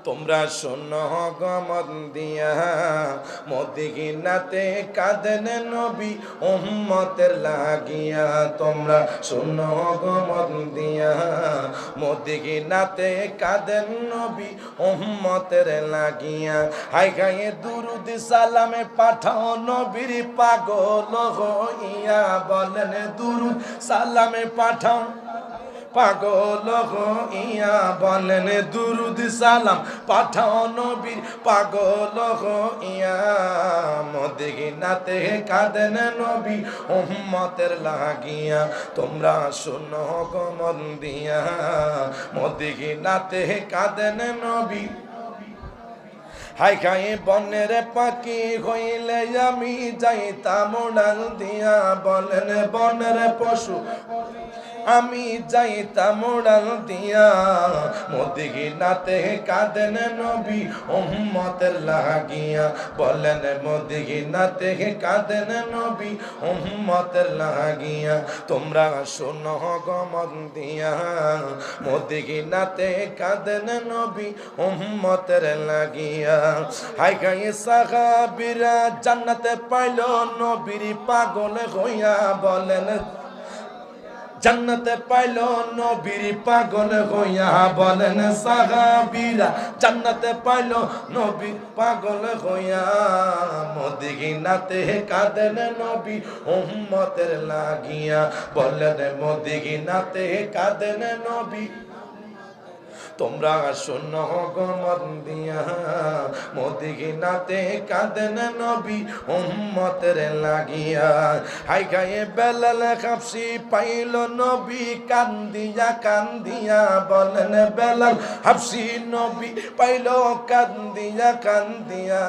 তোমরা শোনো গো মন দিয়া মদিনাতে কাঁদেন নবী উম্মতের লাগিয়া। তোমরা শোনো গো মন দিয়া মদিনাতে কাঁদেন নবী উম্মতের লাগিয়া। হাই গায়ে দুরুদ সালামে পাঠাও নবীর পাগল হইয়া। বলেন দুরুদ সালামে পাঠাও পাগল হইয়া। বলেন দুরুদ সালাম পাঠাও নবীর পাগল হইয়া। মদিনাতে কাঁদেন নবী উম্মতের লাগিয়া। তোমরা শোনো গো মন দিয়া মদিনাতে কাঁদেন নবী। হাই খাই বনের পাখি হইলে আমি যাইতাম উড়াল দিয়া। বলেন বনের পশু আমি যাইতাম উড়াল দিয়া। মদিনাতে কাঁদেন নবী উম্মতের লাগিয়া। বলেন মদিনাতে কাঁদেন নবী উম্মতের লাগিয়া। তোমরা শোনো গো মন দিয়া মদিনাতে কাঁদেন নবী উম্মতের লাগিয়া। হাই গাই সাহাবীরা জান্নাতে পাইল নবীর পাগল হইয়া। বলেন জান্নাতে পাইল নবীর পাগল হইয়া। বলেন সাহাবীরা জান্নাতে পাইল নবীর পাগল হইয়া। মদিনাতে কাঁদেন নবী উম্মতের লাগিয়া। বলেন মদিনাতে কাঁদেন নবী। তোমরা শোনো গো মন দিয়া মদিনাতে কাঁদেন নবী উম্মতের লাগিয়া। হাই গায়ে বেলাল হাবশী পাইল নবী কান্দিয়া কান্দিয়া। বলেন বেলাল হাবশী নবী পাইল কান্দিয়া কান্দিয়া।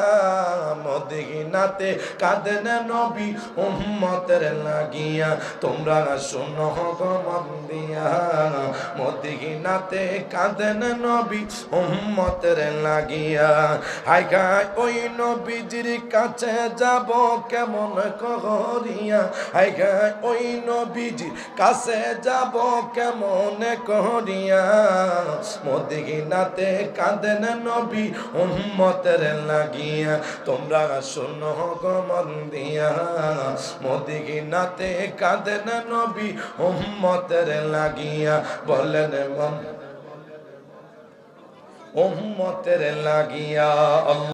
মদিনাতে কাঁদেন নবী উম্মতের লাগিয়া। তোমরা শোনো গো মন দিয়া মদিনাতে কাঁদেন নবী উম্মতের লাগিয়া। হাই গায় ওই নবীজির কাছে যাব কেমন করিয়া। হাই গায় ওই নবীজির কাছে যাব কেমন করিয়া। মদিনাতে কাঁদেন নবী উম্মতের লাগিয়া। তোমরা শোনো গো মন দিয়া মদিনাতে কাঁদেন নবী উম্মতের লাগিয়া। বলেন উম্মতের লাগিয়া।